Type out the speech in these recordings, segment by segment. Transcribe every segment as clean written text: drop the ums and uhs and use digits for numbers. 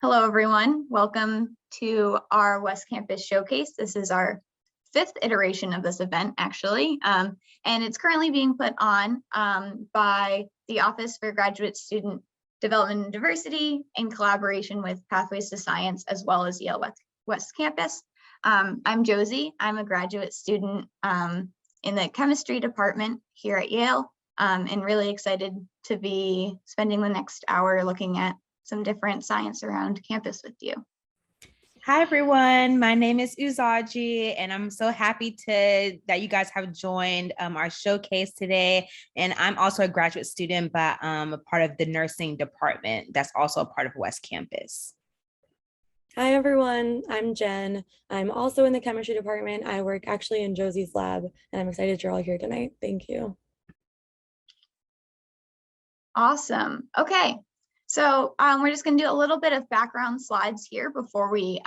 Hello, everyone. Welcome to our West Campus Showcase. This is our fifth iteration of this event, actually, and it's currently being put on by the Office for Graduate Student Development and Diversity in collaboration with Pathways to Science, as well as Yale West Campus. I'm Josie. I'm a graduate student in the chemistry department here at Yale, and really excited to be spending the next hour looking at some different science around campus with you. Hi, everyone. My name is Uzaji, and I'm so happy that you guys have joined our showcase today. And I'm also a graduate student, but a part of the nursing department that's also a part of West Campus. Hi, everyone. I'm Jen. I'm also in the chemistry department. I work actually in Josie's lab, and I'm excited you're all here tonight. Thank you. Awesome. Okay. So we're just going to do a little bit of background slides here before we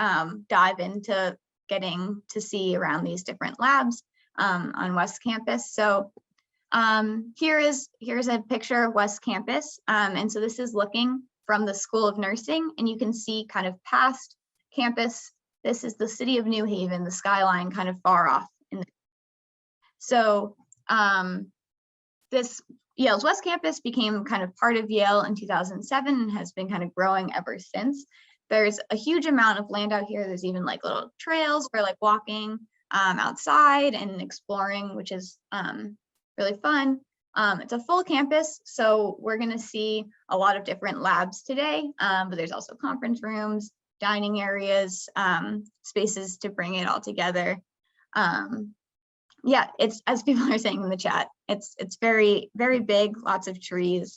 dive into getting to see around these different labs on West Campus. So here's a picture of West Campus. And so this is looking from the School of Nursing, and you can see kind of past campus. This is the city of New Haven, the skyline kind of far off. So this Yale's West Campus became kind of part of Yale in 2007 and has been kind of growing ever since. There's a huge amount of land out here. There's even like little trails for like walking outside and exploring, which is really fun. It's a full campus, so we're going to see a lot of different labs today, but there's also conference rooms, dining areas, spaces to bring it all together. Yeah, it's, as people are saying in the chat, it's very, very big, lots of trees,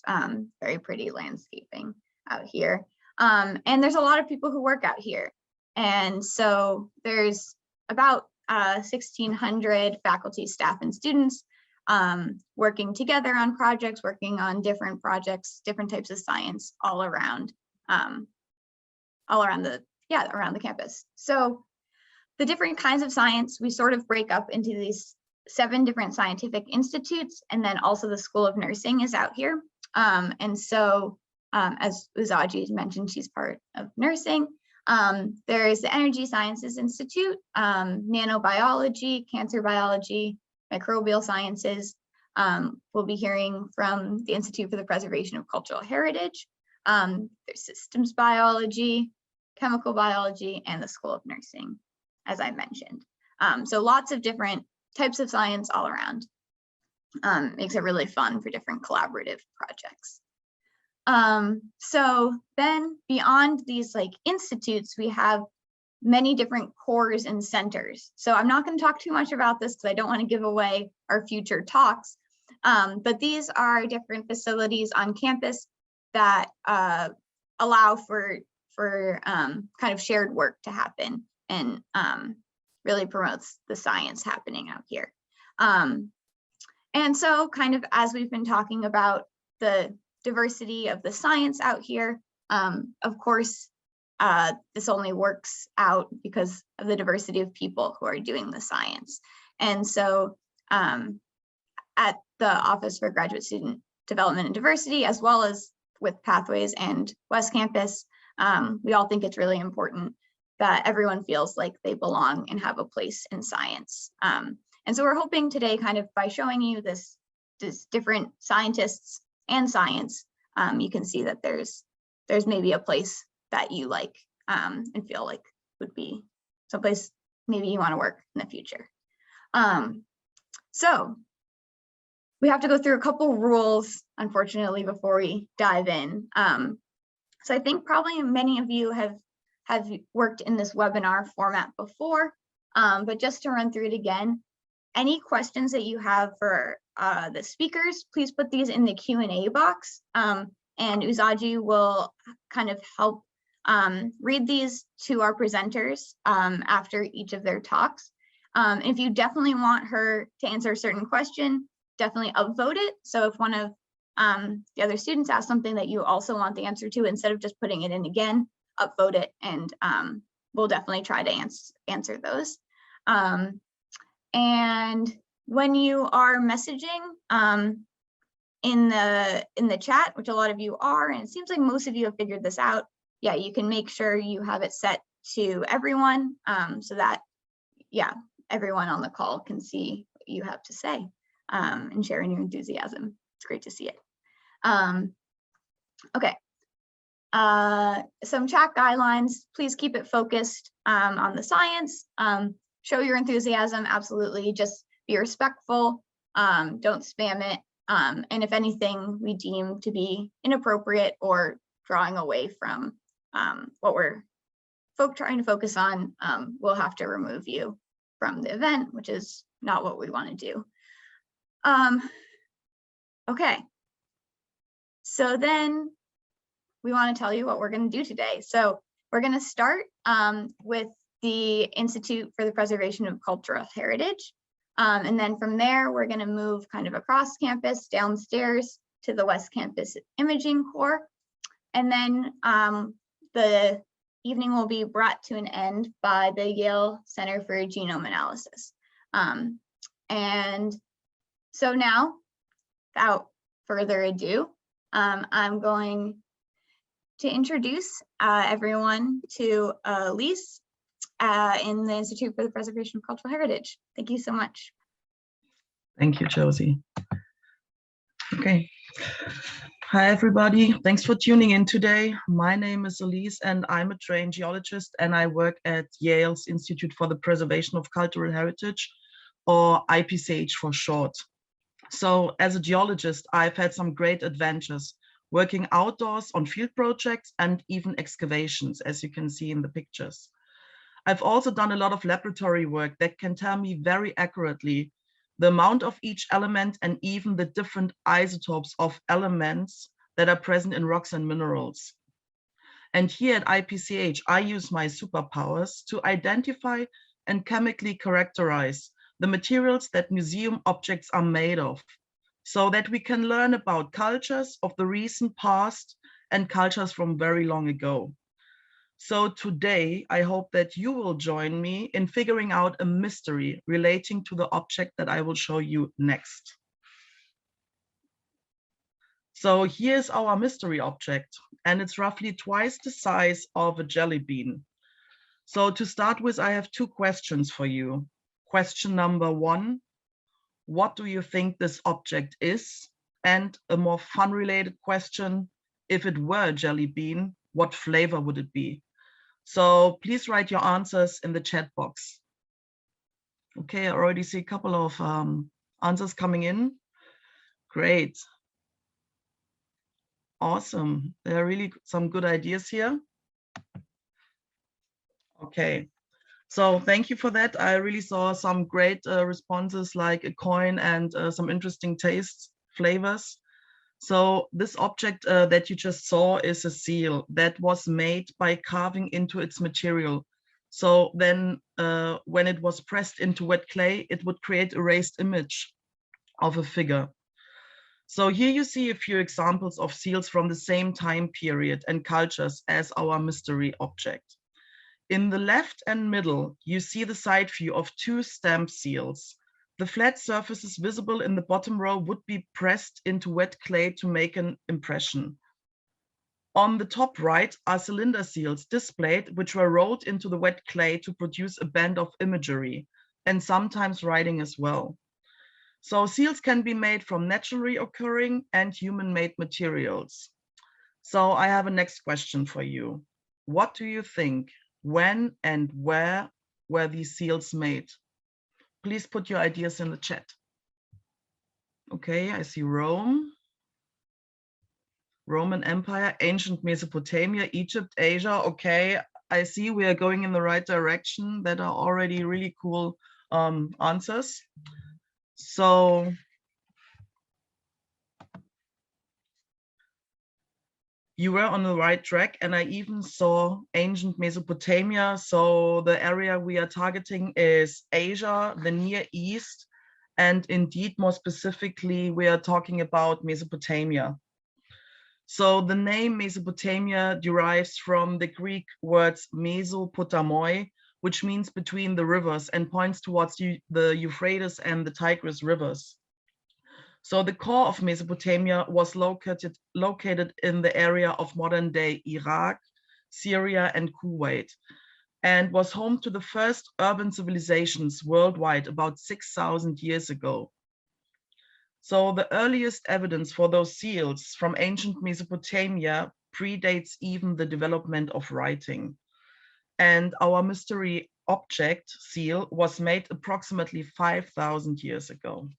very pretty landscaping out here. And there's a lot of people who work out here. And so there's about 1,600 faculty, staff, and students working together on projects, working on different projects, different types of science all around the campus. So the different kinds of science, we sort of break up into these 7 different scientific institutes, and then also the School of Nursing is out here. And so as Uzaji mentioned, she's part of nursing. There is the Energy Sciences Institute, nanobiology, cancer biology, microbial sciences. We'll be hearing from the Institute for the Preservation of Cultural Heritage. There's systems biology, chemical biology, and the School of Nursing, as I mentioned. So lots of different types of science all around. Makes it really fun for different collaborative projects. So then beyond these like institutes, we have many different cores and centers. So I'm not going to talk too much about this because I don't want to give away our future talks. But these are different facilities on campus that allow for kind of shared work to happen and really promotes the science happening out here. And so kind of as we've been talking about the diversity of the science out here, of course, this only works out because of the diversity of people who are doing the science. And so at the Office for Graduate Student Development and Diversity, as well as with Pathways and West Campus, we all think it's really important that everyone feels like they belong and have a place in science. And so we're hoping today, kind of by showing you this different scientists and science, you can see that there's maybe a place that you like and feel like would be someplace maybe you want to work in the future. So we have to go through a couple rules, unfortunately, before we dive in. So I think probably many of you have worked in this webinar format before, but just to run through it again, any questions that you have for the speakers, please put these in the Q&A box, and Uzaji will kind of help read these to our presenters after each of their talks. If you definitely want her to answer a certain question, definitely upvote it. So if one of the other students asks something that you also want the answer to, instead of just putting it in again, upvote it, and we'll definitely try to answer those. And when you are messaging in the chat, which a lot of you are, and it seems like most of you have figured this out, yeah, you can make sure you have it set to everyone so that, yeah, everyone on the call can see what you have to say and sharing your enthusiasm. It's great to see it. Okay. Some chat guidelines, please keep it focused on the science. Show your enthusiasm, absolutely. Just be respectful, don't spam it. And if anything we deem to be inappropriate or drawing away from what we're trying to focus on, we'll have to remove you from the event, which is not what we want to do. Okay, so then we want to tell you what we're going to do today. So we're going to start with the Institute for the Preservation of Cultural Heritage. And then from there, we're going to move kind of across campus downstairs to the West Campus Imaging Corps. And then the evening will be brought to an end by the Yale Center for Genome Analysis. And so now, without further ado, I'm going to introduce everyone to Elise in the Institute for the Preservation of Cultural Heritage. Thank you so much. Thank you, Josie. Okay. Hi, everybody. Thanks for tuning in today. My name is Elise, and I'm a trained geologist, and I work at Yale's Institute for the Preservation of Cultural Heritage, or IPCH for short. So as a geologist, I've had some great adventures working outdoors on field projects and even excavations, as you can see in the pictures. I've also done a lot of laboratory work that can tell me very accurately the amount of each element and even the different isotopes of elements that are present in rocks and minerals. And here at IPCH, I use my superpowers to identify and chemically characterize the materials that museum objects are made of, so that we can learn about cultures of the recent past and cultures from very long ago. So today, I hope that you will join me in figuring out a mystery relating to the object that I will show you next. So here's our mystery object, and it's roughly twice the size of a jelly bean. So to start with, I have two questions for you. Question number one, what do you think this object is? And a more fun-related question, if it were a jelly bean, what flavor would it be? So please write your answers in the chat box. Okay, I already see a couple of answers coming in. Great. Awesome. There are really some good ideas here. Okay. So thank you for that. I really saw some great responses like a coin and some interesting tastes, flavors. So this object that you just saw is a seal that was made by carving into its material. So then when it was pressed into wet clay, it would create a raised image of a figure. So here you see a few examples of seals from the same time period and cultures as our mystery object. In the left and middle, you see the side view of two stamp seals. The flat surfaces visible in the bottom row would be pressed into wet clay to make an impression. On the top right are cylinder seals displayed, which were rolled into the wet clay to produce a band of imagery, and sometimes writing as well. So seals can be made from naturally occurring and human-made materials. So I have a next question for you. What do you think? When and where were these seals made? Please put your ideas in the chat. Okay, I see Rome, Roman Empire, ancient Mesopotamia, Egypt, Asia. Okay, I see we are going in the right direction. That are already really cool answers. So you were on the right track, and I even saw ancient Mesopotamia. So the area we are targeting is Asia, the Near East, and indeed, more specifically, we are talking about Mesopotamia. So the name Mesopotamia derives from the Greek words Mesopotamoi, which means between the rivers, and points towards the Euphrates and the Tigris rivers. So the core of Mesopotamia was located in the area of modern-day Iraq, Syria, and Kuwait, and was home to the first urban civilizations worldwide about 6,000 years ago. So the earliest evidence for those seals from ancient Mesopotamia predates even the development of writing. And our mystery object seal was made approximately 5,000 years ago.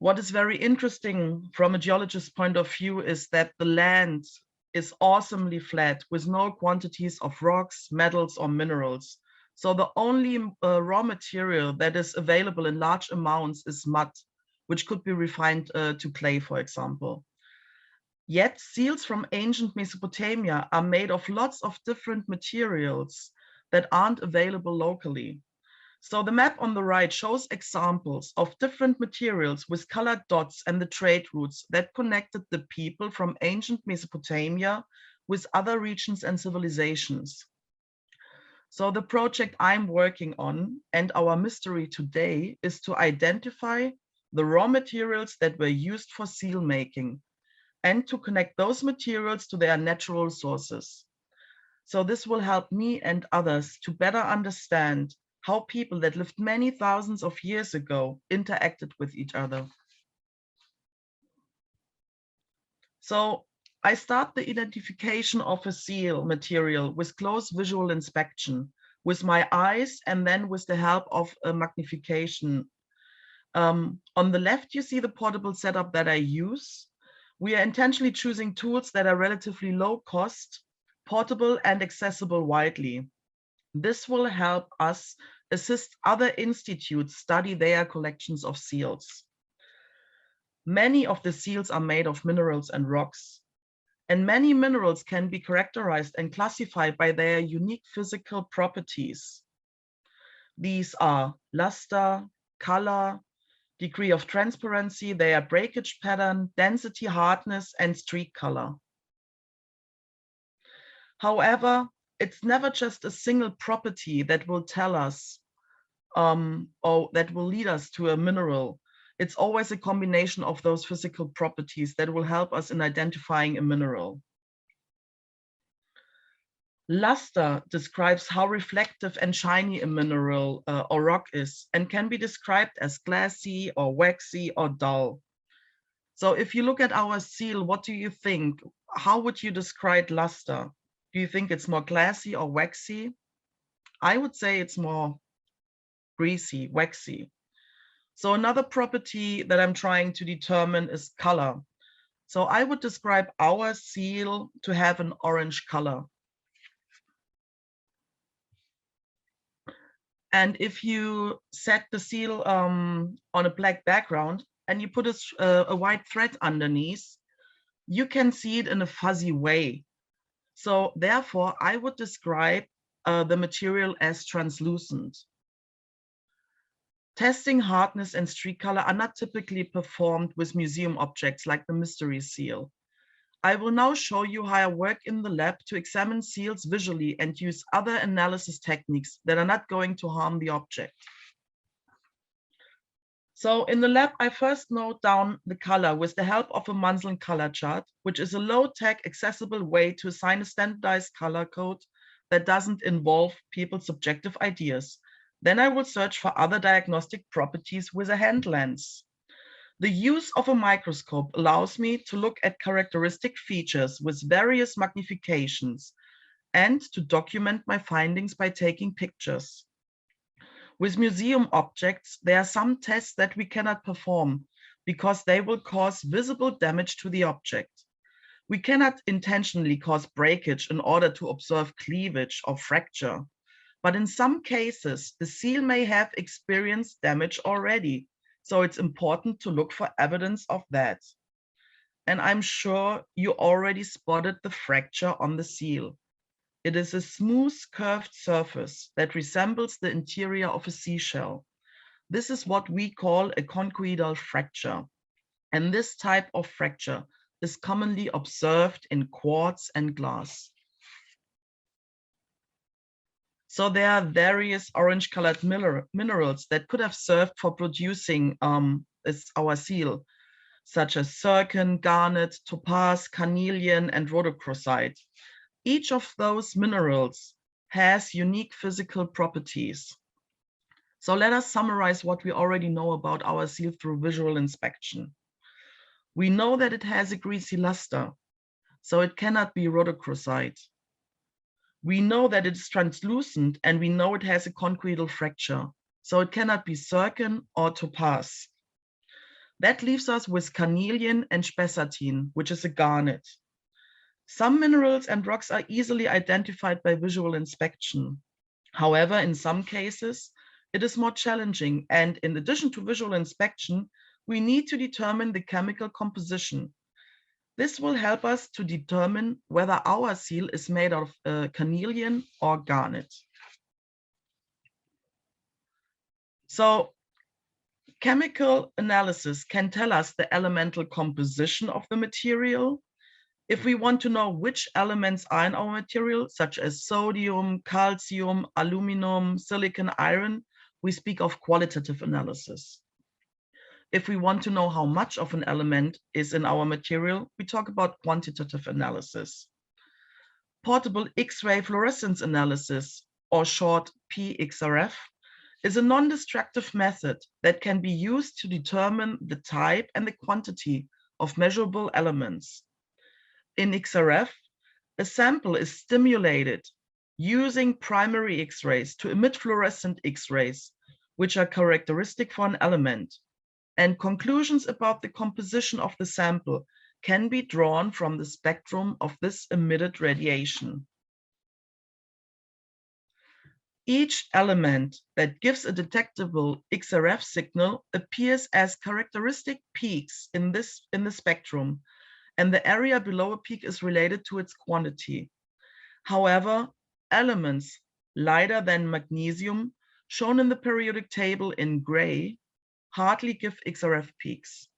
What is very interesting from a geologist's point of view is that the land is awesomely flat with no quantities of rocks, metals, or minerals. So the only raw material that is available in large amounts is mud, which could be refined to clay, for example. Yet seals from ancient Mesopotamia are made of lots of different materials that aren't available locally. So the map on the right shows examples of different materials with colored dots and the trade routes that connected the people from ancient Mesopotamia with other regions and civilizations. So the project I'm working on and our mystery today is to identify the raw materials that were used for seal making and to connect those materials to their natural sources. So this will help me and others to better understand how people that lived many thousands of years ago interacted with each other. So I start the identification of a seal material with close visual inspection with my eyes and then with the help of a magnification. On the left, you see the portable setup that I use. We are intentionally choosing tools that are relatively low cost, portable, and accessible widely. This will help us assist other institutes study their collections of seals. Many of the seals are made of minerals and rocks, and many minerals can be characterized and classified by their unique physical properties. These are luster, color, degree of transparency, their breakage pattern, density, hardness, and streak color. However, it's never just a single property that will tell us or that will lead us to a mineral. It's always a combination of those physical properties that will help us in identifying a mineral. Luster describes how reflective and shiny a mineral or rock is and can be described as glassy or waxy or dull. So if you look at our seal, what do you think? How would you describe luster? Do you think it's more glassy or waxy? I would say it's more greasy, waxy. So another property that I'm trying to determine is color. So I would describe our seal to have an orange color. And if you set the seal on a black background and you put a white thread underneath, you can see it in a fuzzy way. So therefore, I would describe the material as translucent. Testing hardness and streak color are not typically performed with museum objects like the mystery seal. I will now show you how I work in the lab to examine seals visually and use other analysis techniques that are not going to harm the object. So in the lab, I first note down the color with the help of a Munsell color chart, which is a low-tech, accessible way to assign a standardized color code that doesn't involve people's subjective ideas. Then I will search for other diagnostic properties with a hand lens. The use of a microscope allows me to look at characteristic features with various magnifications and to document my findings by taking pictures. With museum objects, there are some tests that we cannot perform because they will cause visible damage to the object. We cannot intentionally cause breakage in order to observe cleavage or fracture. But in some cases, the seal may have experienced damage already. So it's important to look for evidence of that. And I'm sure you already spotted the fracture on the seal. It is a smooth curved surface that resembles the interior of a seashell. This is what we call a conchoidal fracture. And this type of fracture is commonly observed in quartz and glass. So there are various orange colored minerals that could have served for producing our seal. such as zircon, garnet, topaz, carnelian, and rhodochrosite. Each of those minerals has unique physical properties. So let us summarize what we already know about our seal through visual inspection. We know that it has a greasy luster, so it cannot be rhodochrosite. We know that it is translucent, and we know it has a conchoidal fracture, so it cannot be zircon or topaz. That leaves us with carnelian and spessartine, which is a garnet. Some minerals and rocks are easily identified by visual inspection. However, in some cases, it is more challenging, and in addition to visual inspection, we need to determine the chemical composition. This will help us to determine whether our seal is made of carnelian or garnet. So, chemical analysis can tell us the elemental composition of the material. If we want to know which elements are in our material, such as sodium, calcium, aluminum, silicon, iron, we speak of qualitative analysis. If we want to know how much of an element is in our material, we talk about quantitative analysis. Portable X-ray fluorescence analysis, or short PXRF, is a non-destructive method that can be used to determine the type and the quantity of measurable elements. In XRF, a sample is stimulated using primary X-rays to emit fluorescent X-rays, which are characteristic for an element, and conclusions about the composition of the sample can be drawn from the spectrum of this emitted radiation. Each element that gives a detectable XRF signal appears as characteristic peaks in the spectrum, and the area below a peak is related to its quantity. However, elements lighter than magnesium, shown in the periodic table in gray, hardly give XRF peaks,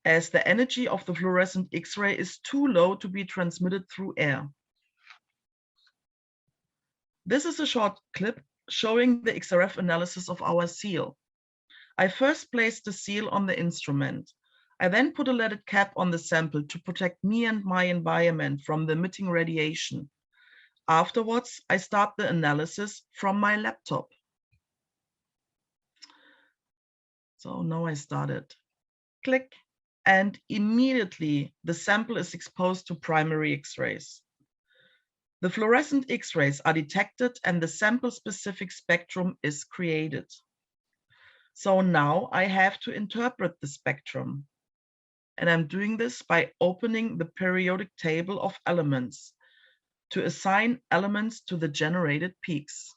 as the energy of the fluorescent X-ray is too low to be transmitted through air. This is a short clip showing the XRF analysis of our seal. I first placed the seal on the instrument. I then put a leaded cap on the sample to protect me and my environment from the emitting radiation. Afterwards, I start the analysis from my laptop. So now I started. Click, and immediately the sample is exposed to primary X-rays. The fluorescent X-rays are detected and the sample-specific spectrum is created. So now I have to interpret the spectrum. And I'm doing this by opening the periodic table of elements to assign elements to the generated peaks.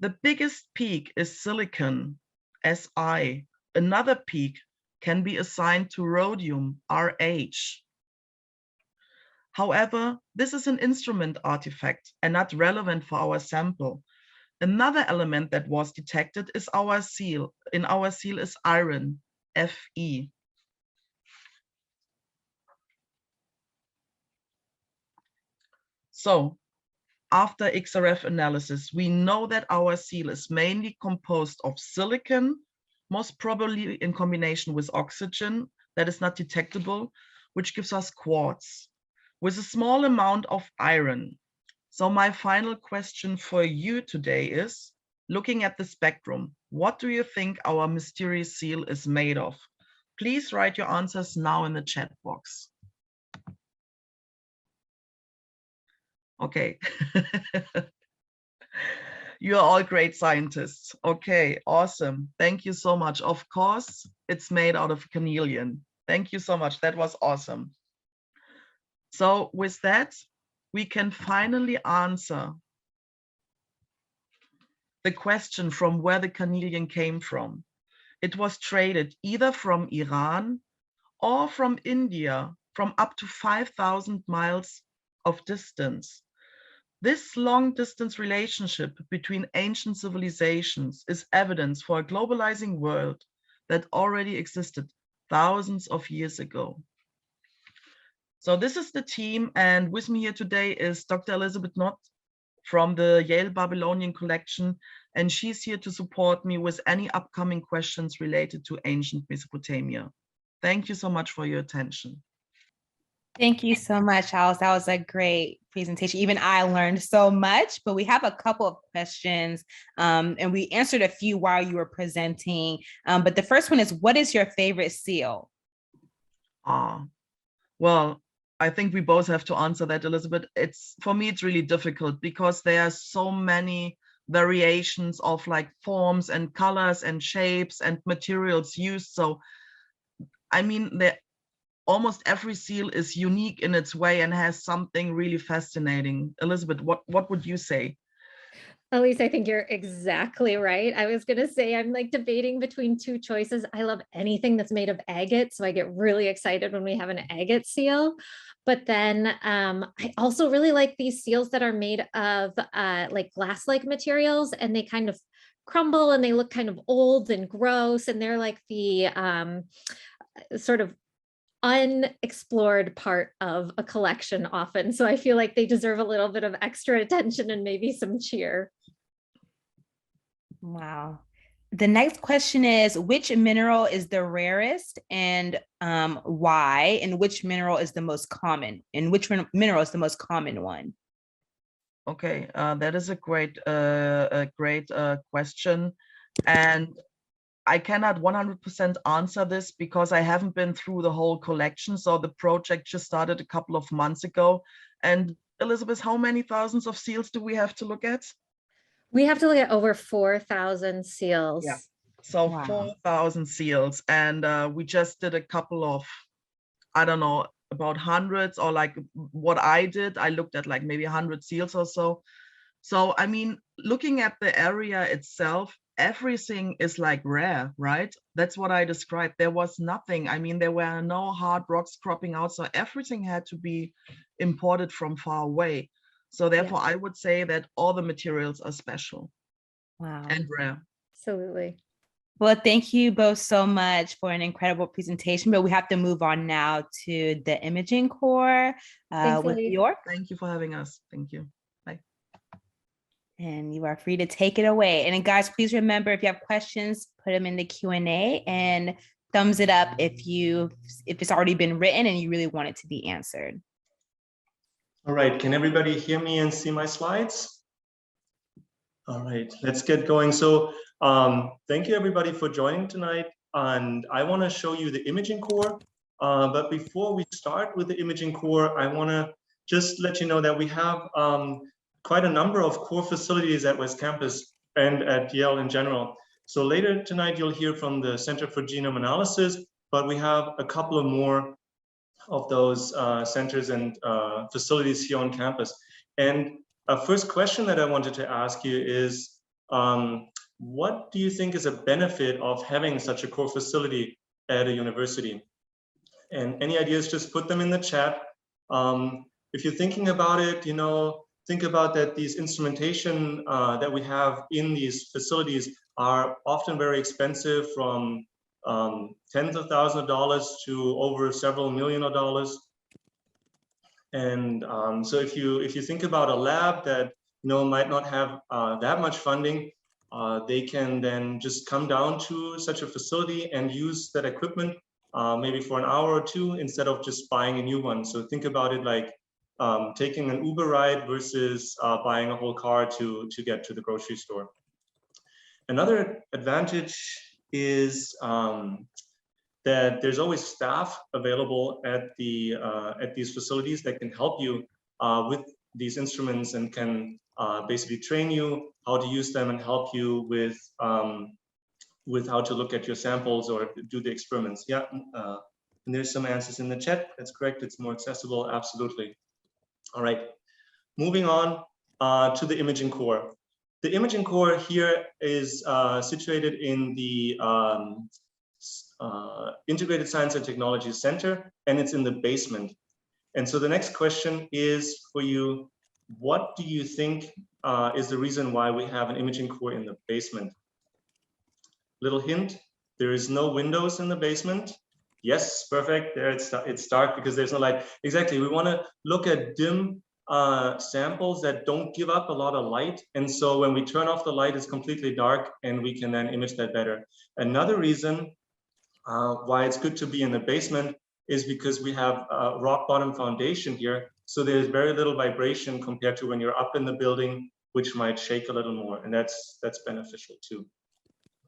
The biggest peak is silicon, Si. Another peak can be assigned to rhodium, Rh. However, this is an instrument artifact and not relevant for our sample. Another element that was detected is our seal. In our seal is iron, Fe. So, after XRF analysis, we know that our seal is mainly composed of silicon, most probably in combination with oxygen that is not detectable, which gives us quartz, with a small amount of iron. So my final question for you today is, looking at the spectrum, what do you think our mysterious seal is made of? Please write your answers now in the chat box. Okay. You are all great scientists. Okay, awesome. Thank you so much. Of course, it's made out of carnelian. Thank you so much. That was awesome. So with that, we can finally answer the question from where the carnelian came from. It was traded either from Iran or from India, from up to 5,000 miles of distance. This long distance relationship between ancient civilizations is evidence for a globalizing world that already existed thousands of years ago. So this is the team, and with me here today is Dr. Elizabeth Knott from the Yale Babylonian Collection, and she's here to support me with any upcoming questions related to ancient Mesopotamia. Thank you so much for your attention. Thank you so much, Alice. That was a great presentation. Even I learned so much, but we have a couple of questions and we answered a few while you were presenting. But the first one is, what is your favorite seal? Well, I think we both have to answer that, Elizabeth. For me, it's really difficult because there are so many variations of like forms and colors and shapes and materials used. So, I mean, almost every seal is unique in its way and has something really fascinating. Elizabeth, what would you say? Elise, I think you're exactly right. I was going to say I'm like debating between two choices. I love anything that's made of agate, so I get really excited when we have an agate seal. But then I also really like these seals that are made of like glass-like materials, and they kind of crumble and they look kind of old and gross, and they're like the sort of unexplored part of a collection often. So I feel like they deserve a little bit of extra attention and maybe some cheer. Wow. The next question is, which mineral is the rarest and why? And which mineral is the most common? And which mineral is the most common one? Okay, that is a great question. And I cannot 100% answer this because I haven't been through the whole collection. So the project just started a couple of months ago. And Elizabeth, how many thousands of seals do we have to look at? We have to look at over 4,000 seals. Yeah. So Wow. 4,000 seals. And we just did a couple of, I don't know, about hundreds, or like what I did, I looked at like maybe 100 seals or so. So, I mean, looking at the area itself, everything is like rare, right? That's what I described. There was nothing. I mean, there were no hard rocks cropping out. So everything had to be imported from far away. So therefore, I would say that all the materials are special. Wow. And rare. Absolutely. Well, thank you both so much for an incredible presentation, but we have to move on now to the Imaging Corps with Elise. York. Thank you for having us. Thank you. Bye. And you are free to take it away. And then guys, please remember, if you have questions, put them in the Q&A and thumbs it up if it's already been written and you really want it to be answered. All right, can everybody hear me and see my slides? All right, let's get going. So thank you everybody for joining tonight. And I want to show you the Imaging Corps. But before we start with the Imaging Corps, I want to just let you know that we have quite a number of core facilities at West Campus and at Yale in general. So later tonight, you'll hear from the Center for Genome Analysis, but we have a couple of more of those centers and facilities here on campus. And a first question that I wanted to ask you is, what do you think is a benefit of having such a core facility at a university? And any ideas, just put them in the chat. If you're thinking about it, you know, think about that these instrumentation that we have in these facilities are often very expensive, from tens of thousands of dollars to over several million of dollars. And so if you think about a lab that might not have that much funding, they can then just come down to such a facility and use that equipment maybe for an hour or two instead of just buying a new one. So think about it like taking an Uber ride versus buying a whole car to get to the grocery store. Another advantage is that there's always staff available at these facilities that can help you with these instruments and can basically train you how to use them and help you with how to look at your samples or do the experiments. Yeah, and there's some answers in the chat. That's correct. It's more accessible. Absolutely. All right. Moving on to the Imaging Corps. The Imaging Corps here is situated in the Integrated Science and Technology Center, and it's in the basement. And so the next question is for you, what do you think is the reason why we have an Imaging Corps in the basement? Little hint, there is no windows in the basement. Yes, perfect, there it's dark because there's no light. Exactly, we wanna look at dim samples that don't give up a lot of light. And so when we turn off the light, it's completely dark and we can then image that better. Another reason Why it's good to be in the basement is because we have a rock bottom foundation here. So there's very little vibration compared to when you're up in the building, which might shake a little more. And that's beneficial too.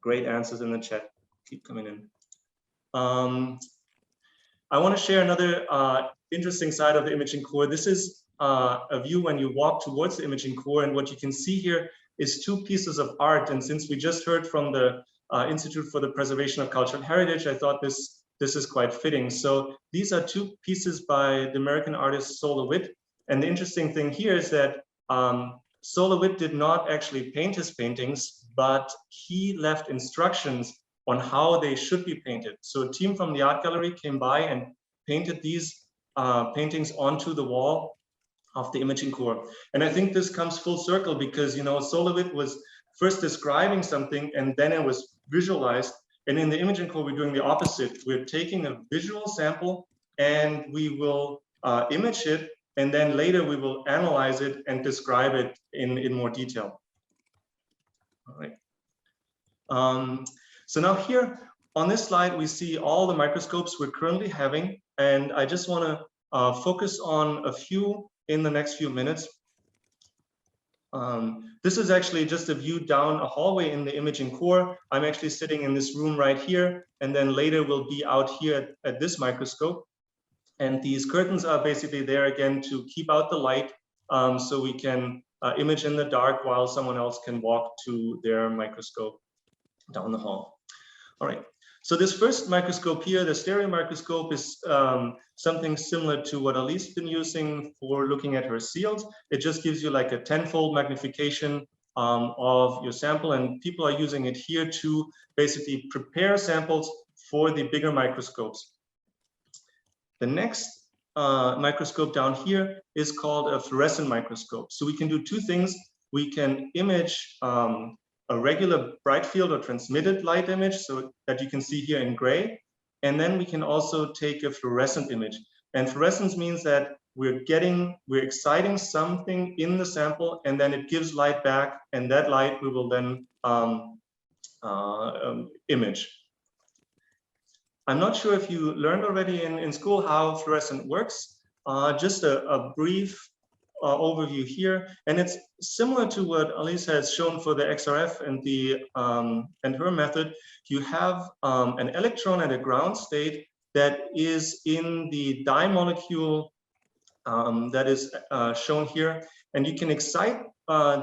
Great answers in the chat. Keep coming in. I want to share another interesting side of the imaging core. This is a view when you walk towards the imaging core, and what you can see here is two pieces of art. And since we just heard from the Institute for the Preservation of Cultural Heritage, I thought this is quite fitting. So these are two pieces by the American artist Sola Witt. And the interesting thing here is that Sola Witt did not actually paint his paintings, but he left instructions on how they should be painted. So a team from the art gallery came by and painted these paintings onto the wall of the imaging core. And I think this comes full circle because, you know, Sola Witt was first describing something and then it was visualized. And in the imaging core, we're doing the opposite. We're taking a visual sample and we will image it. And then later we will analyze it and describe it in more detail. All right. So now here on this slide, we see all the microscopes we're currently having. And I just want to focus on a few in the next few minutes. This is actually just a view down a hallway in the imaging core. I'm actually sitting in this room right here. And then later we'll be out here at this microscope. And these curtains are basically there again to keep out the light so we can image in the dark while someone else can walk to their microscope down the hall. All right, so this first microscope here, the stereo microscope, is something similar to what Ali's been using for looking at her seals. It just gives you like a 10-fold magnification of your sample, and people are using it here to basically prepare samples for the bigger microscopes. The next microscope down here is called a fluorescent microscope. So we can do two things. We can image a regular bright field or transmitted light image, so that you can see here in gray. And then we can also take a fluorescent image. And fluorescence means that we're exciting something in the sample, and then it gives light back, and that light we will then image. I'm not sure if you learned already in school how fluorescent works. Just a brief overview here, and it's similar to what Alice has shown for the XRF and the and her method. You have an electron at a ground state that is in the dye molecule that is shown here, and you can excite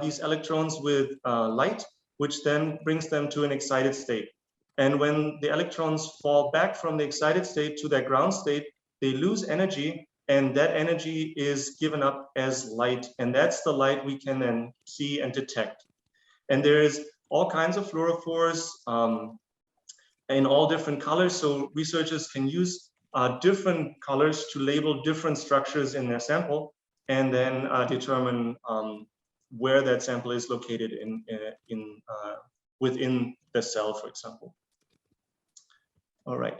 these electrons with light, which then brings them to an excited state. And when the electrons fall back from the excited state to their ground state, they lose energy, and that energy is given up as light. And that's the light we can then see and detect. And there's all kinds of fluorophores in all different colors. So researchers can use different colors to label different structures in their sample, and then determine where that sample is located within the cell, for example. All right.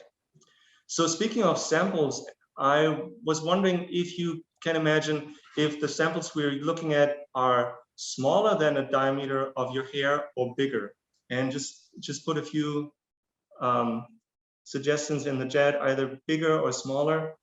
So speaking of samples, I was wondering if you can imagine if the samples we're looking at are smaller than a diameter of your hair or bigger, and just put a few suggestions in the chat, either bigger or smaller.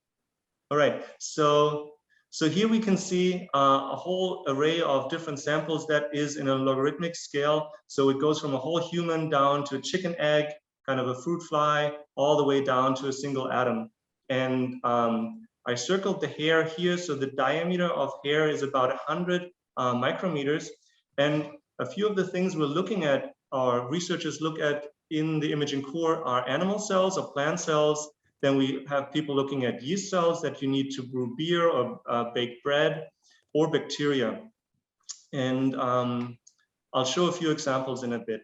All right. So here we can see a whole array of different samples that is in a logarithmic scale. So it goes from a whole human down to a chicken egg, kind of a fruit fly, all the way down to a single atom. And I circled the hair here. So the diameter of hair is about 100 micrometers. And a few of the things we're looking at, our researchers look at in the imaging core, are animal cells or plant cells. Then we have people looking at yeast cells that you need to brew beer or bake bread, or bacteria. And I'll show a few examples in a bit.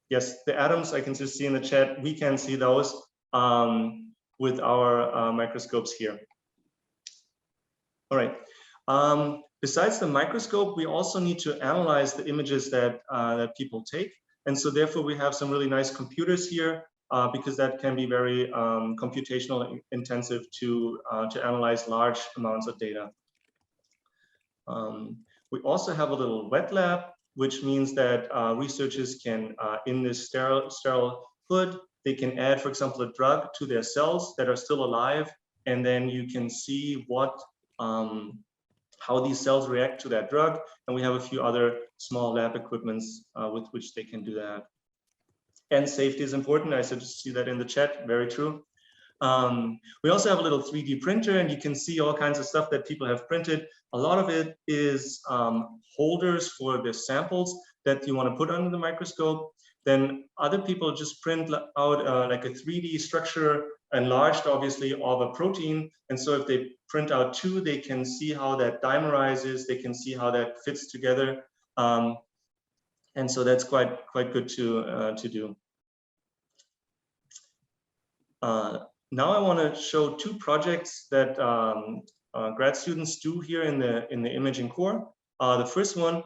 Yes, the atoms I can just see in the chat, we can see those with our microscopes here. All right. Besides the microscope, we also need to analyze the images that people take. And so therefore we have some really nice computers here because that can be very computational intensive to analyze large amounts of data. We also have a little wet lab which means that researchers can, in this sterile hood, they can add, for example, a drug to their cells that are still alive, and then you can see what how these cells react to that drug. And we have a few other small lab equipments with which they can do that. And safety is important. I just see that in the chat. Very true. We also have a little 3D printer, and you can see all kinds of stuff that people have printed. A lot of it is holders for the samples that you want to put under the microscope. Then other people just print out like a 3D structure, enlarged obviously, of a protein. And so if they print out two, they can see how that dimerizes, they can see how that fits together. And so that's quite good to do. Now I want to show two projects that grad students do here in the imaging core. The first one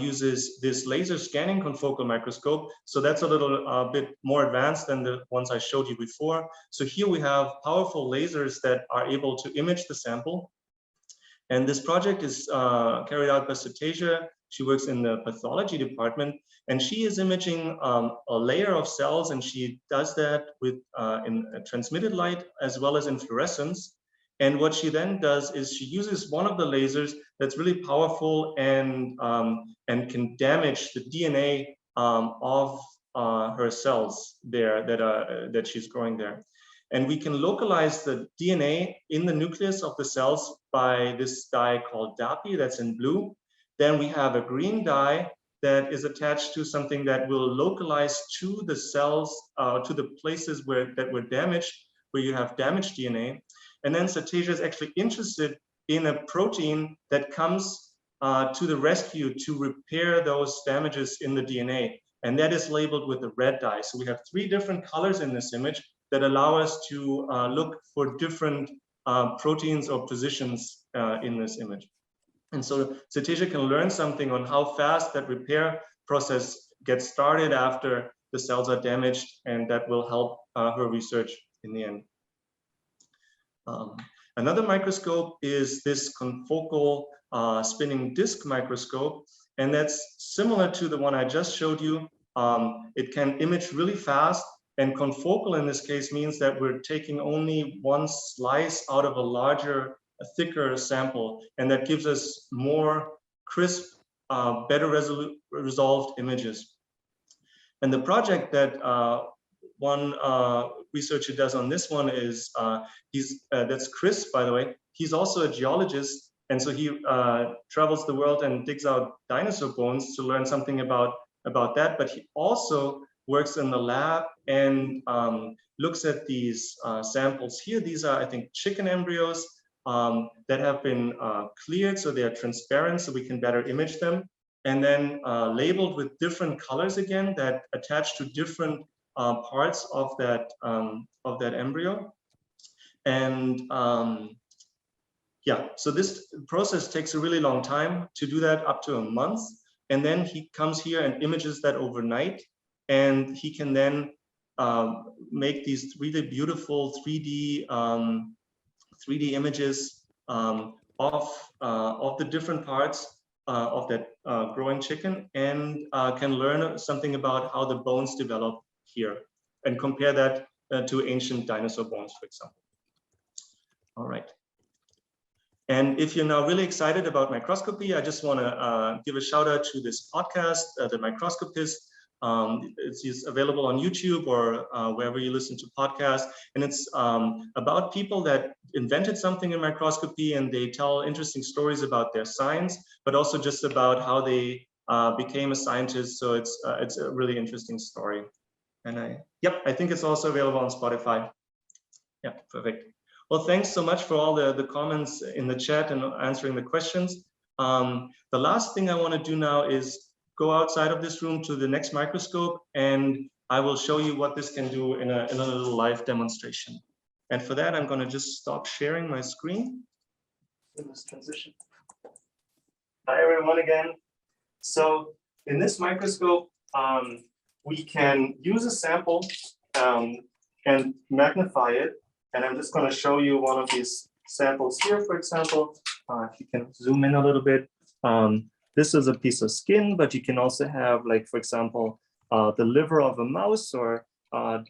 uses this laser scanning confocal microscope. So that's a little bit more advanced than the ones I showed you before. So here we have powerful lasers that are able to image the sample. And this project is carried out by Sateja. She works in the pathology department, and she is imaging a layer of cells, and she does that with in transmitted light as well as in fluorescence. And what she then does is she uses one of the lasers that's really powerful and can damage the DNA of her cells there that she's growing there. And we can localize the DNA in the nucleus of the cells by this dye called DAPI, that's in blue. Then we have a green dye that is attached to something that will localize to the cells, to the places that were damaged, where you have damaged DNA. And then Sateja is actually interested in a protein that comes to the rescue to repair those damages in the DNA. And that is labeled with a red dye. So we have three different colors in this image that allow us to look for different proteins or positions in this image. And so Sateja can learn something on how fast that repair process gets started after the cells are damaged, and that will help her research in the end. Another microscope is this confocal spinning disk microscope, and that's similar to the one I just showed you. It can image really fast, and confocal in this case means that we're taking only one slice out of a larger, a thicker sample, and that gives us more crisp, better resolved images. And the project that one researcher does on this one is, that's Chris, by the way. He's also a geologist, and so he travels the world and digs out dinosaur bones to learn something about that, but he also works in the lab and looks at these samples here. These are, I think, chicken embryos that have been cleared, so they are transparent, so we can better image them, and then labeled with different colors again that attach to different parts of that embryo. And yeah, so this process takes a really long time to do that, up to a month. And then he comes here and images that overnight, and he can then make these really beautiful 3D images of the different parts of that growing chicken, and can learn something about how the bones develop here, and compare that to ancient dinosaur bones, for example. All right. And if you're now really excited about microscopy, I just want to give a shout out to this podcast, The Microscopist. It's available on YouTube or wherever you listen to podcasts. And it's about people that invented something in microscopy, and they tell interesting stories about their science, but also just about how they became a scientist. So it's a really interesting story. And I think it's also available on Spotify. Yeah, perfect. Well, thanks so much for all the comments in the chat and answering the questions. The last thing I want to do now is go outside of this room to the next microscope, and I will show you what this can do in a little live demonstration. And for that, I'm going to just stop sharing my screen in this transition. Hi, everyone, again. So in this microscope, we can use a sample and magnify it. And I'm just going to show you one of these samples here, for example. If you can zoom in a little bit. this is a piece of skin, but you can also have, like, for example, the liver of a mouse or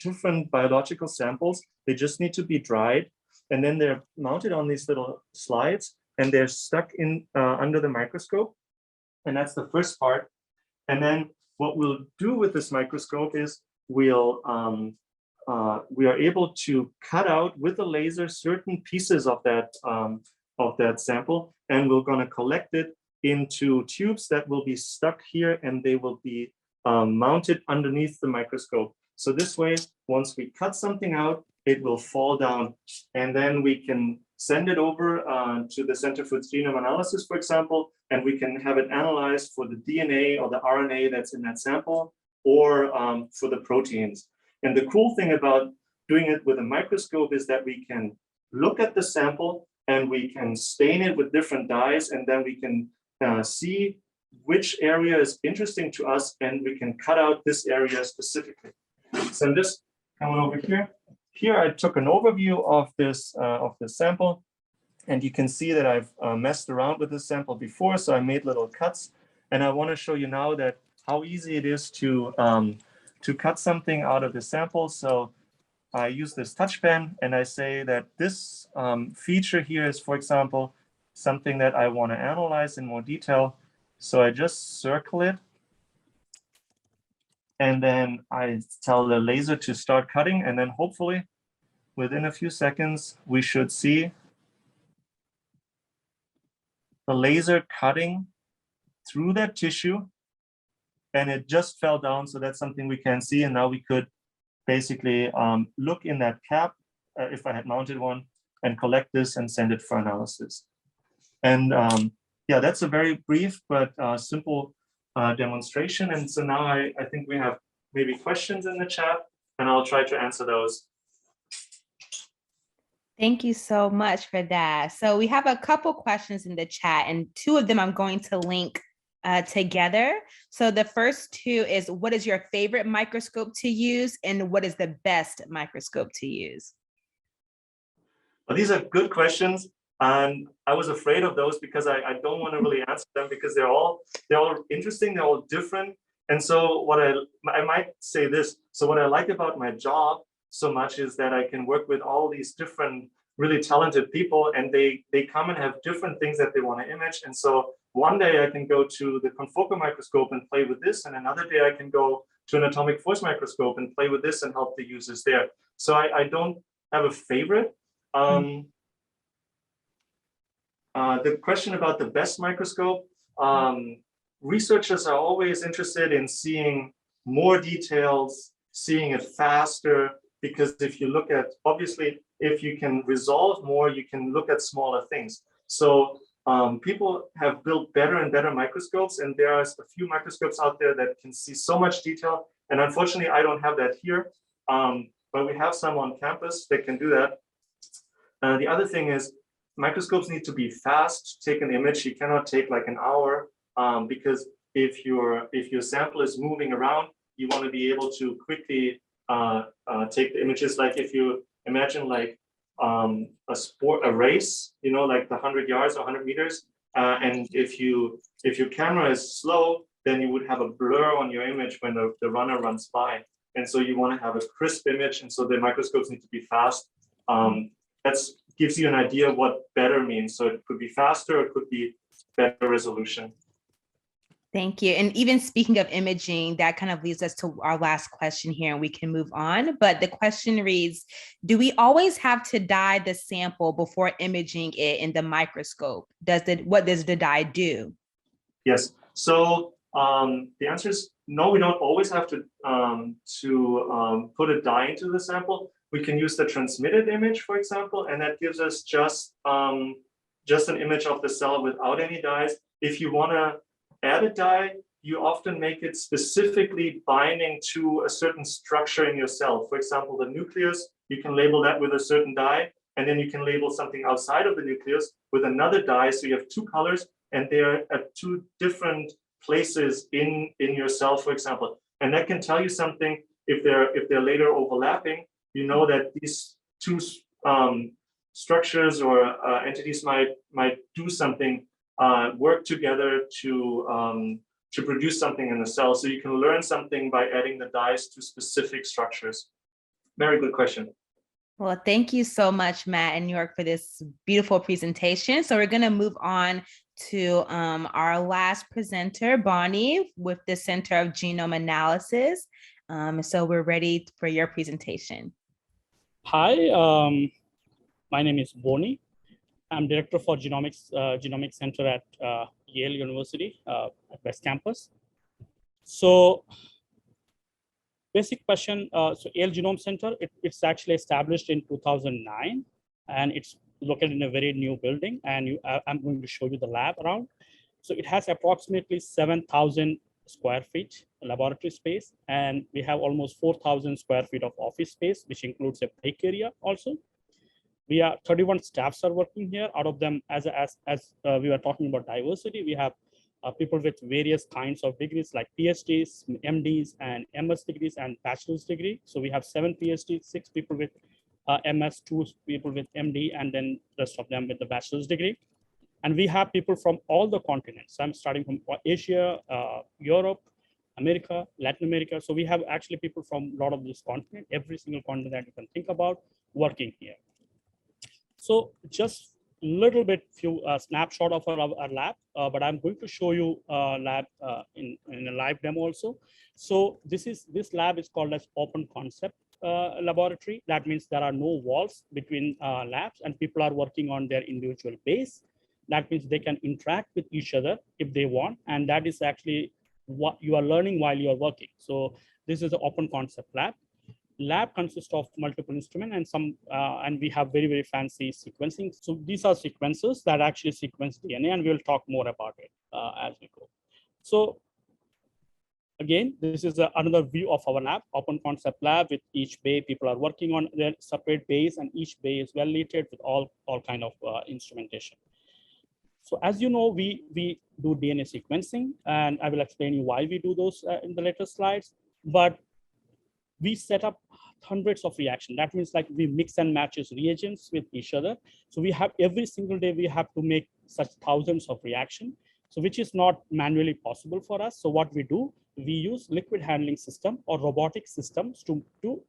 different biological samples. They just need to be dried, and then they're mounted on these little slides, and they're stuck in under the microscope. And that's the first part. And then what we'll do with this microscope is we are able to cut out with a laser certain pieces of that sample, and we're going to collect it into tubes that will be stuck here, and they will be mounted underneath the microscope. So this way, once we cut something out, it will fall down, and then we can send it over to the Center for Genome Analysis, for example, and we can have it analyzed for the DNA or the RNA that's in that sample, or for the proteins. And the cool thing about doing it with a microscope is that we can look at the sample and we can stain it with different dyes, and then we can see which area is interesting to us, and we can cut out this area specifically. So I'm just coming over here. Here I took an overview of this sample, and you can see that I've messed around with this sample before, so I made little cuts, and I want to show you now that how easy it is to cut something out of the sample. So I use this touch pen, and I say that this feature here is, for example, something that I want to analyze in more detail. So I just circle it, and then I tell the laser to start cutting, and then hopefully within a few seconds, we should see the laser cutting through that tissue, and it just fell down. So that's something we can see. And now we could basically look in that cap, if I had mounted one, and collect this and send it for analysis. And yeah, that's a very brief but simple demonstration. And so now I think we have maybe questions in the chat, and I'll try to answer those. Thank you so much for that. So we have a couple questions in the chat, and two of them I'm going to link together. So the first two is, what is your favorite microscope to use, and what is the best microscope to use? Well, these are good questions, and I was afraid of those because I don't want to really answer them, because they're all interesting, they're all different. And so what I might say this, so what I like about my job so much is that I can work with all these different really talented people, and they come and have different things that they want to image. And so one day I can go to the confocal microscope and play with this, and another day I can go to an atomic force microscope and play with this and help the users there. So I don't have a favorite. The question about the best microscope, researchers are always interested in seeing more details, seeing it faster, because if you look at, obviously, if you can resolve more, you can look at smaller things. So people have built better and better microscopes, and there are a few microscopes out there that can see so much detail. And unfortunately, I don't have that here, but we have some on campus that can do that. The other thing is, microscopes need to be fast to take an image. You cannot take like an hour, because if your sample is moving around, you want to be able to quickly take the images. Like if you imagine like a race, you know, like the 100 yards or 100 meters, and if your camera is slow, then you would have a blur on your image when the runner runs by. And so you want to have a crisp image, and so the microscopes need to be fast. That gives you an idea of what better means. So it could be faster, it could be better resolution. Thank you. And even speaking of imaging, that kind of leads us to our last question here, and we can move on. But the question reads, do we always have to dye the sample before imaging it in the microscope? What does the dye do? Yes. So the answer is no, we don't always have to put a dye into the sample. We can use the transmitted image, for example, and that gives us just an image of the cell without any dyes. If you want to add a dye, you often make it specifically binding to a certain structure in your cell. For example, the nucleus, you can label that with a certain dye, and then you can label something outside of the nucleus with another dye. So you have two colors, and they're at two different places in your cell, for example. And that can tell you something. If they're later overlapping, you know that these two structures or entities might do something work together to produce something in the cell. So you can learn something by adding the dyes to specific structures. Very good question. Well, thank you so much, Matt and New York, for this beautiful presentation. So we're going to move on to our last presenter, Bonnie, with the Center of Genome Analysis. So we're ready for your presentation. Hi, my name is Bonnie. I'm Director for Genomics Center at Yale University at West Campus. So basic question, so Yale Genome Center, it's actually established in 2009, and it's located in a very new building, and I'm going to show you the lab around. So it has approximately 7,000 square feet laboratory space, and we have almost 4,000 square feet of office space, which includes a break area also. We are 31 staffs are working here. Out of them, as we were talking about diversity, we have people with various kinds of degrees like PhDs, MDs, and MS degrees and bachelor's degree. So we have 7 PhDs, 6 people with MS, 2 people with MD, and then the rest of them with the bachelor's degree. And we have people from all the continents. I'm starting from Asia, Europe, America, Latin America. So we have actually people from a lot of this continent, every single continent that you can think about working here. So just a little bit few snapshot of our lab, but I'm going to show you lab in a live demo also. So this lab is called as open concept laboratory. That means there are no walls between labs, and people are working on their individual base. That means they can interact with each other if they want, and that is actually what you are learning while you are working. So this is an open concept lab. Lab consists of multiple instruments and and we have very, very fancy sequencing. So these are sequencers that actually sequence DNA, and we'll talk more about it as we go. So again, this is another view of our lab, open concept lab. With each bay, people are working on their separate bays, and each bay is well lit with all kind of instrumentation. So as you know, we do DNA sequencing, and I will explain you why we do those in the later slides. But we set up hundreds of reactions. That means like we mix and matches reagents with each other. So we have every single day, we have to make such thousands of reactions. So which is not manually possible for us. So what we do, we use liquid handling system or robotic systems to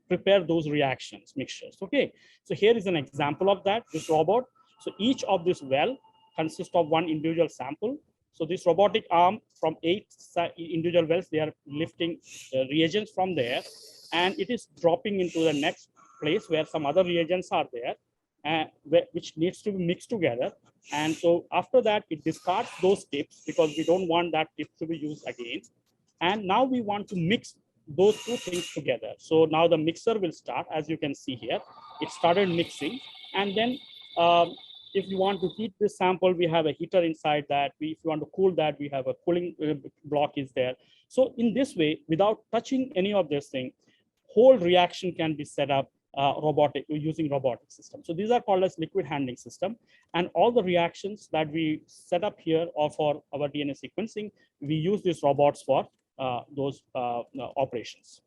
prepare those reactions, mixtures. Okay, so here is an example of that, this robot. So each of this well consists of one individual sample. So this robotic arm from 8 individual wells, they are lifting reagents from there, and it is dropping into the next place where some other reagents are there, which needs to be mixed together. And so after that, it discards those tips because we don't want that tip to be used again. And now we want to mix those two things together. So now the mixer will start, as you can see here. It started mixing, and then if you want to heat this sample, we have a heater inside that. If you want to cool that, we have a cooling block is there. So in this way, without touching any of this thing, whole reaction can be set up using robotic system. So these are called as liquid handling system. And all the reactions that we set up here or for our DNA sequencing, we use these robots for those operations.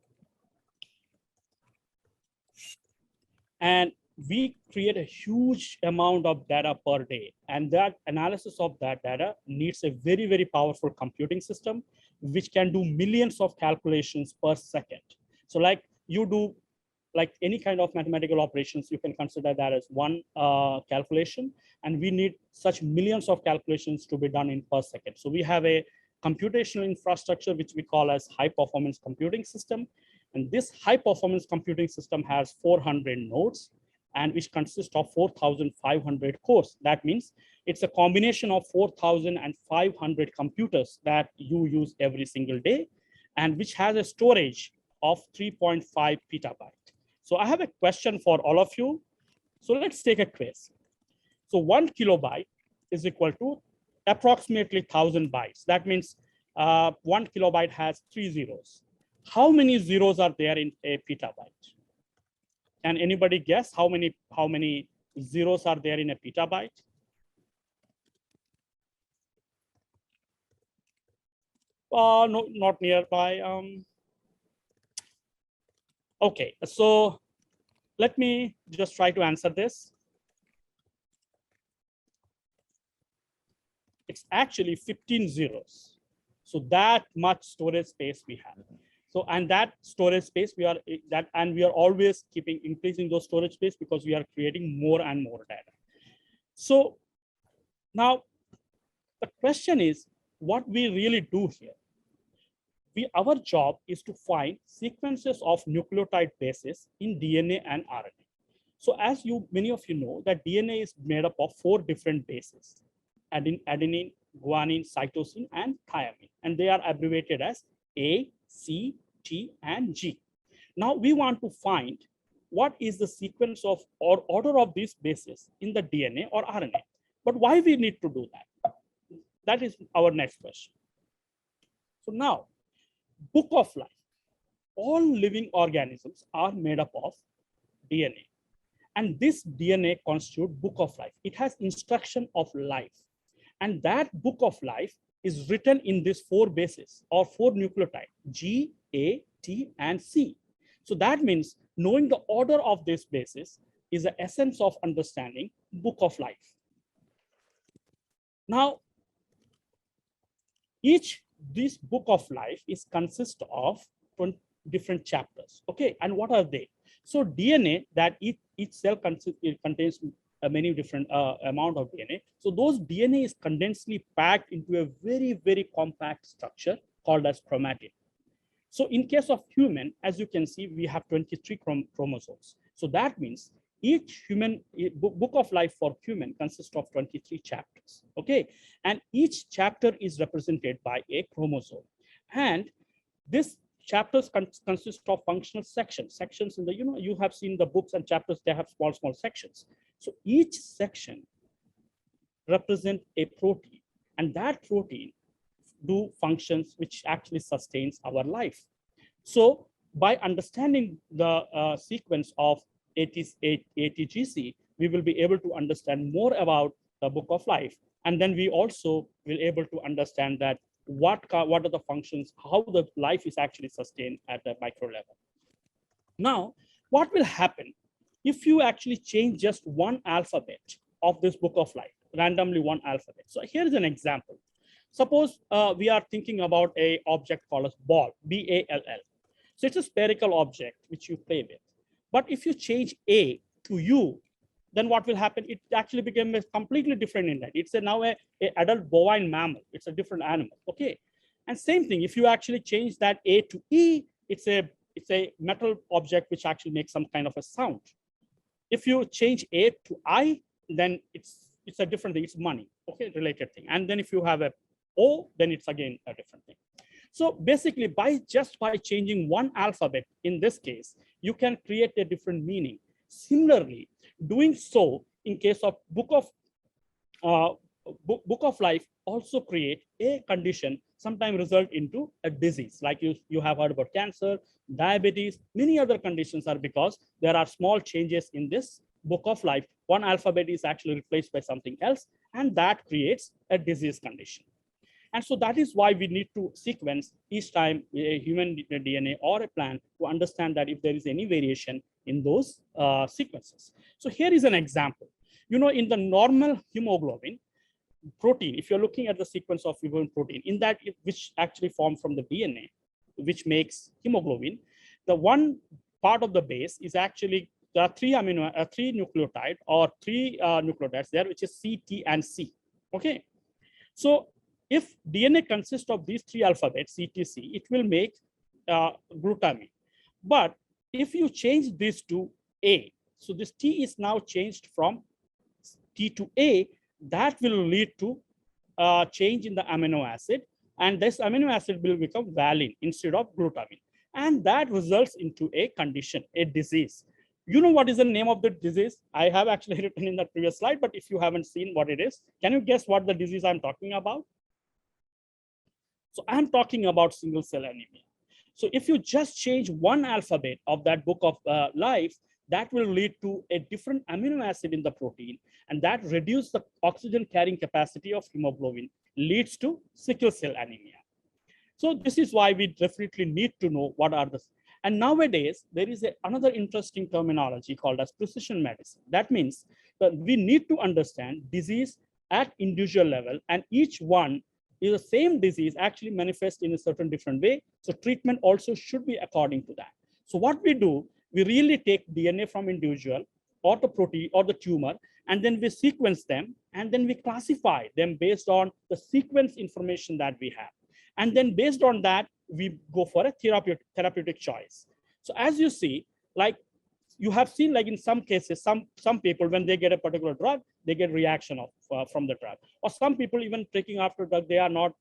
And we create a huge amount of data per day, and that analysis of that data needs a very, very powerful computing system, which can do millions of calculations per second. So like you do like any kind of mathematical operations, you can consider that as one calculation, and we need such millions of calculations to be done in per second. So we have a computational infrastructure, which we call as high performance computing system. And this high performance computing system has 400 nodes, and which consists of 4,500 cores. That means it's a combination of 4,500 computers that you use every single day, and which has a storage of 3.5 petabyte. So I have a question for all of you. So let's take a quiz. So 1 kilobyte is equal to approximately 1,000 bytes. That means 1 kilobyte has 3 zeros. How many zeros are there in a petabyte? Can anybody guess how many zeros are there in a petabyte? No, not nearby. Okay, so let me just try to answer this. it's actually 15 zeros. So that much storage space we have. So, and that storage space we are always increasing those storage space because we are creating more and more data. So now the question is what we really do here. Our job is to find sequences of nucleotide bases in DNA and RNA. So as many of you know, that DNA is made up of 4 different bases: adenine, guanine, cytosine, and thymine. And they are abbreviated as A, C, T, and G. Now we want to find what is the sequence of or order of these bases in the DNA or RNA. But why we need to do that? That is our next question. So now, book of life. All living organisms are made up of DNA. And this DNA constitutes book of life. It has instruction of life. And that book of life is written in these 4 bases or 4 nucleotides, G, A, T, and C. So that means knowing the order of these bases is the essence of understanding book of life. Now, this book of life is consist of 20 different chapters. Okay, and what are they? So DNA, that each cell contains many different amount of DNA. So those DNA is condensedly packed into a very, very compact structure called as chromatin. So in case of human, as you can see, we have 23 chromosomes. So that means each human book of life for human consists of 23 chapters. Okay, and each chapter is represented by a chromosome. And this chapters consist of functional sections. Sections in the, you have seen the books and chapters, they have small sections. So each section represent a protein, and that protein do functions which actually sustains our life. So by understanding the sequence of ATGC, we will be able to understand more about the book of life. And then we also will able to understand that what are the functions, how the life is actually sustained at the micro level. Now, what will happen if you actually change just one alphabet of this book of life, randomly one alphabet? So here is an example. Suppose we are thinking about a object called as ball, B-A-L-L. So it's a spherical object which you play with. But if you change A to U, then what will happen? It actually became a completely different in that. It's now a adult bovine mammal. It's a different animal. Okay. And same thing, if you actually change that A to E, it's a metal object which actually makes some kind of a sound. If you change A to I, then it's a different thing. It's money. Okay, related thing. And then if you have a O, then it's again a different thing. So basically, by changing one alphabet, in this case, you can create a different meaning. Similarly, doing so in case of book of life also create a condition, sometimes result into a disease. Like you have heard about cancer, diabetes, many other conditions are because there are small changes in this book of life. One alphabet is actually replaced by something else, and that creates a disease condition. And so that is why we need to sequence each time a human DNA or a plant to understand that if there is any variation in those sequences. So here is an example. In the normal hemoglobin protein, if you're looking at the sequence of hemoglobin protein, in that which actually formed from the DNA, which makes hemoglobin, the one part of the base is actually there are three nucleotides there, which is C, T, and C. Okay, so if DNA consists of these 3 alphabets, C, T, C, it will make glutamine. But if you change this to A, so this T is now changed from T to A, that will lead to change in the amino acid, and this amino acid will become valine instead of glutamine. And that results into a condition, a disease. You know what is the name of the disease? I have actually written in the previous slide, but if you haven't seen what it is, can you guess what the disease I'm talking about? So I'm talking about single cell anemia. So if you just change one alphabet of that book of life, that will lead to a different amino acid in the protein, and that reduces the oxygen carrying capacity of hemoglobin, leads to sickle cell anemia. So this is why we definitely need to know what are the, and nowadays there is another interesting terminology called as precision medicine. That means that we need to understand disease at individual level, and each one is the same disease actually manifests in a certain different way. So treatment also should be according to that. So what we do, we really take DNA from individual or the protein or the tumor, and then we sequence them, and then we classify them based on the sequence information that we have. And then based on that, we go for a therapeutic choice. So as you see, like you have seen, like in some cases, some people, when they get a particular drug, they get reaction of from the drug, or some people even taking after drug, they are not,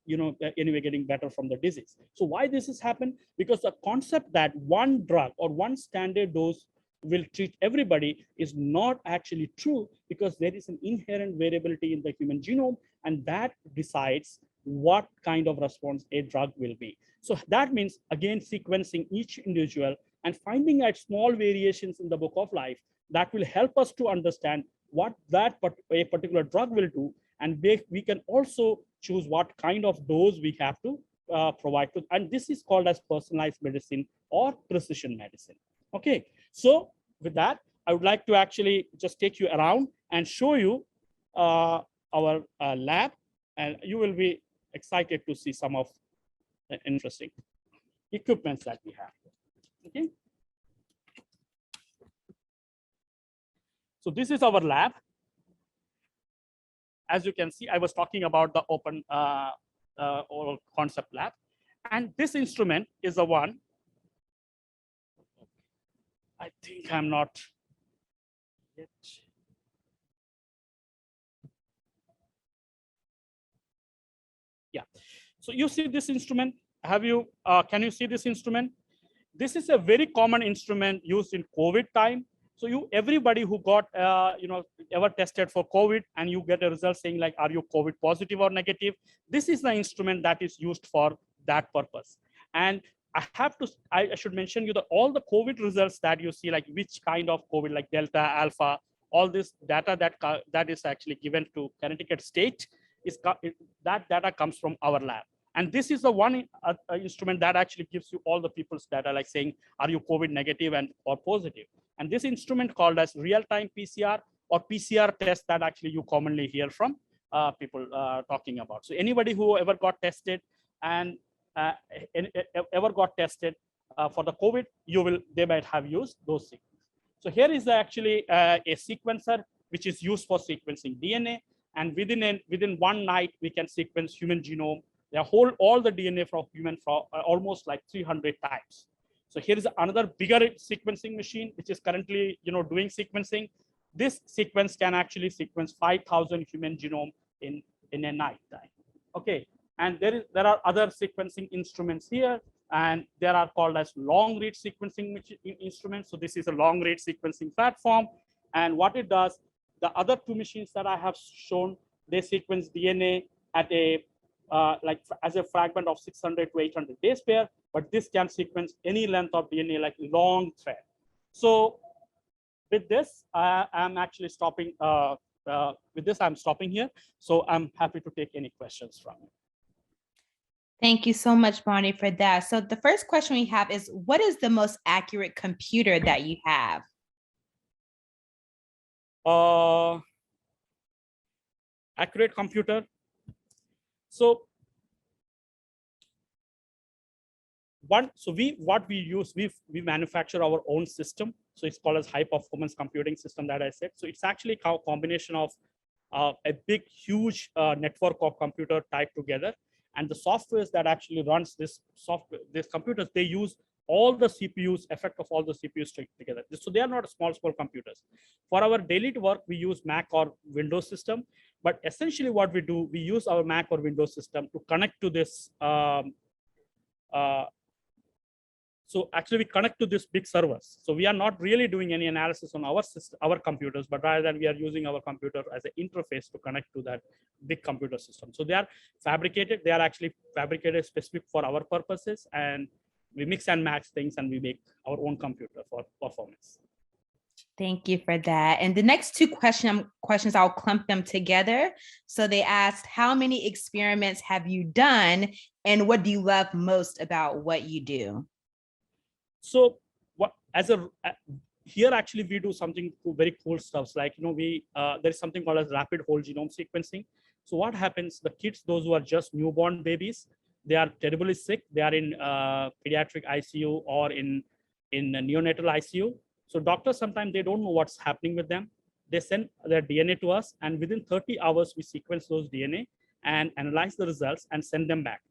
anyway getting better from the disease. So why this has happened? Because the concept that one drug or one standard dose will treat everybody is not actually true, because there is an inherent variability in the human genome, and that decides what kind of response a drug will be. So that means, again, sequencing each individual and finding out small variations in the book of life that will help us to understand what that a particular drug will do, and we can also choose what kind of dose we have to provide to, and this is called as personalized medicine or precision medicine. Okay, so with that, I would like to actually just take you around and show you our lab, and you will be excited to see some of the interesting equipments that we have. Okay. So this is our lab. As you can see, I was talking about the open oral concept lab, and this instrument is the one. I think I'm not yet. Yeah. So you see this instrument. Have you? Can you see this instrument? This is a very common instrument used in COVID time. So everybody who got ever tested for COVID, and you get a result saying like, are you COVID positive or negative? This is the instrument that is used for that purpose. And I should mention you that all the COVID results that you see, like which kind of COVID, like Delta, Alpha, all this data that is actually given to Connecticut State, that data comes from our lab. And this is the one instrument that actually gives you all the people's data, like saying, are you COVID negative or positive? And this instrument called as real-time PCR or PCR test that actually you commonly hear from people talking about. So anybody who ever got tested and ever got tested for the COVID, they might have used those sequences. So here is actually a sequencer which is used for sequencing DNA, and within one night we can sequence human genome. They hold all the DNA from human for almost like 300 times. So here is another bigger sequencing machine which is currently doing sequencing. This sequence can actually sequence 5,000 human genome in a night time. Okay, and there are other sequencing instruments here, and there are called as long read sequencing instruments. So this is a long read sequencing platform, and what it does, the other two machines that I have shown, they sequence DNA at a like as a fragment of 600 to 800 base pair, but this can sequence any length of DNA, like long thread. So with this, I'm actually stopping. With this, I'm stopping here. So I'm happy to take any questions from you. Thank you so much, Bonnie, for that. So the first question we have is, what is the most accurate computer that you have? Accurate computer. So what we use, we manufacture our own system. So it's called as high performance computing system that I said. So it's actually a combination of a big, huge network of computer tied together. And the softwares that actually runs these computers, they use all the CPUs, effect of all the CPUs together. So they are not small computers. For our daily work, we use Mac or Windows system. But essentially what we do, we use our Mac or Windows system to connect to this. So actually we connect to these big servers. So we are not really doing any analysis on our system, our computers, but rather than we are using our computer as an interface to connect to that big computer system. So they are fabricated. They are actually fabricated specific for our purposes, and we mix and match things, and we make our own computer for performance. Thank you for that. And the next two questions, I'll clump them together. So they asked, how many experiments have you done, and what do you love most about what you do? So here actually we do something very cool stuff. Like, there is something called as rapid whole genome sequencing. So what happens, the kids, those who are just newborn babies, they are terribly sick. They are in pediatric ICU or in neonatal ICU. So doctors, sometimes they don't know what's happening with them. They send their DNA to us, and within 30 hours, we sequence those DNA and analyze the results and send them back.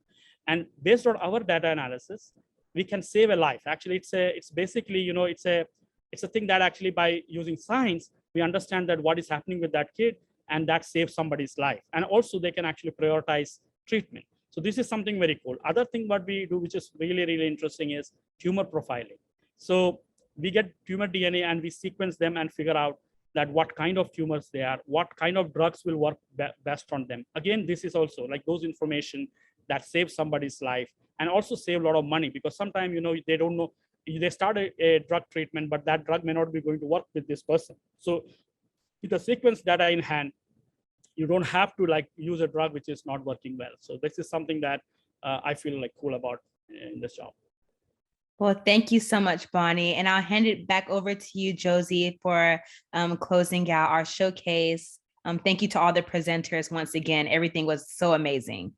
And based on our data analysis, we can save a life. Actually, it's basically, it's a thing that actually by using science, we understand that what is happening with that kid, and that saves somebody's life. And also they can actually prioritize treatment. So this is something very cool. Other thing what we do, which is really, really interesting, is tumor profiling. So we get tumor DNA and we sequence them and figure out that what kind of tumors they are, what kind of drugs will work best on them. Again, this is also like those information that saves somebody's life and also save a lot of money, because sometimes, they don't know, they start a drug treatment, but that drug may not be going to work with this person. So with the sequence data in hand, you don't have to use a drug which is not working well. So this is something that I feel cool about in this job. Well, thank you so much, Bonnie. And I'll hand it back over to you, Josie, for closing out our showcase. Thank you to all the presenters once again. Everything was so amazing.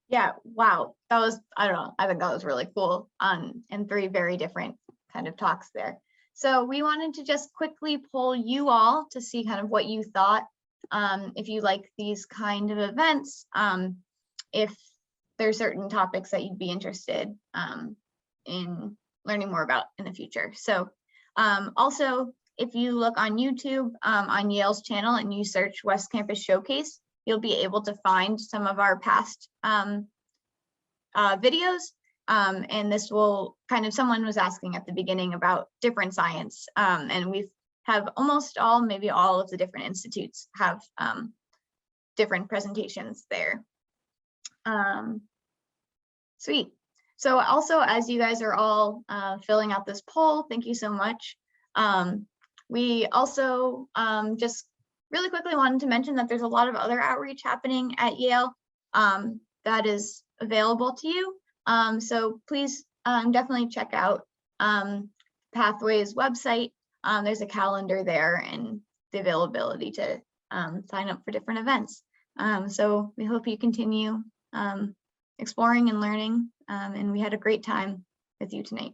Yeah, wow. That was, I don't know, I think that was really cool and 3 very different kind of talks there. So we wanted to just quickly poll you all to see kind of what you thought, if you like these kind of events, if there's certain topics that you'd be interested in learning more about in the future. So also, if you look on YouTube on Yale's channel and you search West Campus Showcase, you'll be able to find some of our past videos. And this will kind of, someone was asking at the beginning about different science, and we have almost all, maybe all of the different institutes have different presentations there. Sweet. So also, as you guys are all filling out this poll, thank you so much. We also just really quickly wanted to mention that there's a lot of other outreach happening at Yale that is available to you. So please definitely check out Pathways website. There's a calendar there and the availability to sign up for different events. So we hope you continue exploring and learning, and we had a great time with you tonight.